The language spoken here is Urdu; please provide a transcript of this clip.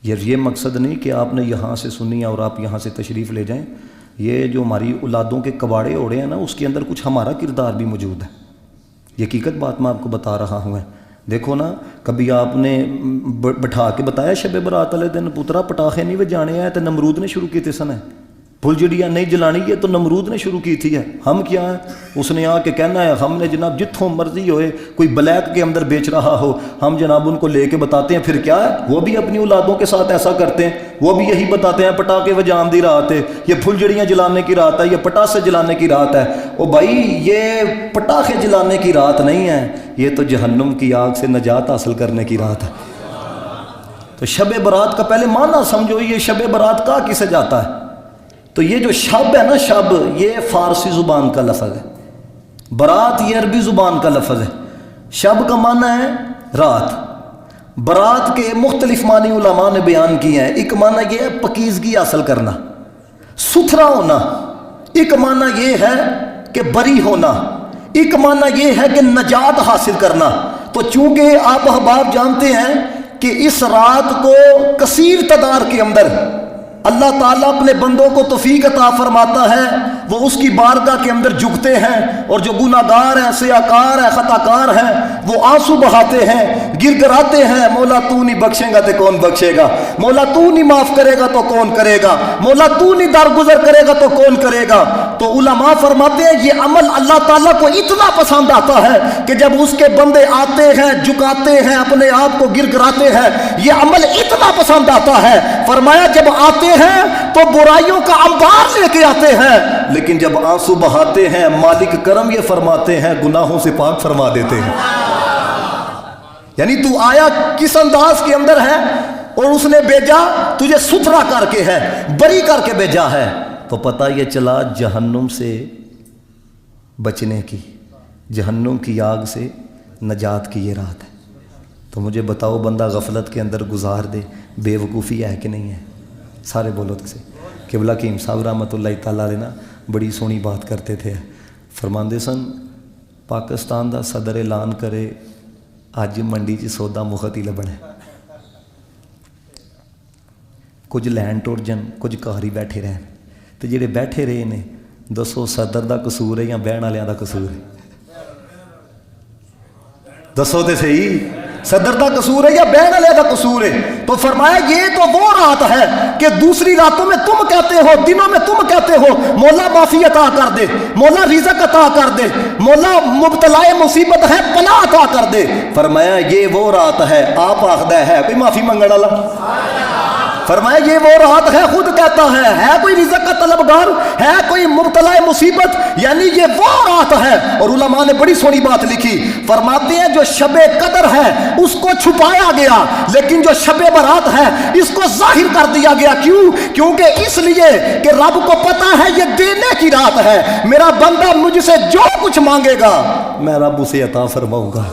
یہ مقصد نہیں کہ آپ نے یہاں سے سنی اور آپ یہاں سے تشریف لے جائیں. یہ جو ہماری اولادوں کے کباڑے اوڑے ہیں نا، اس کے اندر کچھ ہمارا کردار بھی موجود ہے. یہ حقیقت بات میں آپ کو بتا رہا ہوں. دیکھو نا، کبھی آپ نے بٹھا کے بتایا شب برات والے دن پترا پٹاخے نہیں وجانے ہیں تو نمرود نے شروع کیتے سن، پھلجھڑیاں نہیں جلانی ہے تو نمرود نے شروع کی تھی. ہم کیا ہیں، اس نے آ کے کہنا ہے ہم نے جناب جتھوں مرضی ہوئے، کوئی بلیک کے اندر بیچ رہا ہو، ہم جناب ان کو لے کے بتاتے ہیں. پھر کیا ہے، وہ بھی اپنی اولادوں کے ساتھ ایسا کرتے ہیں، وہ بھی یہی بتاتے ہیں پٹاخے وجان دی رات ہے، یہ پھلجھڑیاں جلانے کی رات ہے، یہ پٹاسے جلانے کی رات ہے. او بھائی، یہ پٹاخے جلانے کی رات نہیں ہے، یہ تو جہنم کی آگ سے نجات حاصل کرنے کی رات ہے. تو شب برات کا پہلے معنی سمجھو، یہ شب برات کہا کسے جاتا ہے؟ تو یہ جو شب ہے نا، شب یہ فارسی زبان کا لفظ ہے، برات یہ عربی زبان کا لفظ ہے. شب کا معنی ہے رات. برات کے مختلف معنی علماء نے بیان کیے ہیں. ایک معنی یہ ہے پاکیزگی حاصل کرنا، ستھرا ہونا. ایک معنی یہ ہے کہ بری ہونا. ایک معنی یہ ہے کہ نجات حاصل کرنا. تو چونکہ آپ احباب جانتے ہیں کہ اس رات کو کثیر تعداد کے اندر اللہ تعالیٰ اپنے بندوں کو توفیق عطا فرماتا ہے، وہ اس کی بارگاہ کے اندر جھکتے ہیں، اور جو گناہ گار ہیں، سیاکار ہیں، خطا کار ہیں، وہ آنسو بہاتے ہیں، گر گراتے ہیں. مولا تو نہیں بخشے گا تو کون بخشے گا، مولا تو نہیں معاف کرے گا تو کون کرے گا، مولا تو نہیں درگزر کرے گا تو کون کرے گا. تو علماء فرماتے ہیں یہ عمل اللہ تعالیٰ کو اتنا پسند آتا ہے کہ جب اس کے بندے آتے ہیں، جھکاتے ہیں، اپنے آپ کو گر گراتے ہیں، یہ عمل اتنا پسند آتا ہے. فرمایا جب آتے ہیں تو برائیوں کا انبار لے کے آتے ہیں، لیکن جب آنسو بہاتے ہیں مالک کرم یہ فرماتے ہیں گناہوں سے پاک فرما دیتے ہیں. یعنی تو آیا کس انداز کے اندر ہے، اور اس نے بھیجا تجھے ستھرا کر کے ہے، بری کر کے بھیجا ہے. تو پتہ یہ چلا جہنم سے بچنے کی، جہنم کی آگ سے نجات کی یہ رات ہے. تو مجھے بتاؤ، بندہ غفلت کے اندر گزار دے، بے وقوفی ہے کہ نہیں ہے؟ سارے بولو تو سے. قبلہ کریم صاحب رحمۃ اللہ تعالیٰ علیہ نا بڑی سونی بات کرتے تھے. فرماندے سن پاکستان دا صدر اعلان کرے اج منڈی چ سودا مفت ہی لبنا ہے، کچھ لین ٹر جن، کچھ گھر ہی بیٹھے رہن. تو جڑے بیٹھے رہے نے دسو صدر دا قصور ہے یا بہن والوں دا قصور ہے؟ دسو تے صحیح، صدر دا قصور ہے یا بہن والے دا قصور ہے؟ تو فرمایا یہ تو وہ رات ہے کہ دوسری راتوں میں تم کہتے ہو، دنوں میں تم کہتے ہو مولا معافی عطا کر دے، مولا رزق عطا کر دے، مولا مبتلا مصیبت ہے پناہ عطا کر دے. فرمایا یہ وہ رات ہے، آپ آخدہ ہے کوئی معافی منگنے والا؟ فرمایا یہ وہ رات ہے، خود کہتا ہے کوئی رزق کا طلبگار، ہے کوئی مبتلا مصیبت، یعنی یہ وہ رات ہے. اور علماء نے بڑی سونی بات لکھی، فرماتے ہیں جو شب قدر ہے اس کو چھپایا گیا، لیکن جو شب برات ہے اس کو ظاہر کر دیا گیا. کیوں؟ کیونکہ اس لیے کہ رب کو پتا ہے یہ دینے کی رات ہے، میرا بندہ مجھ سے جو کچھ مانگے گا میں رب اسے عطا فرماؤں گا.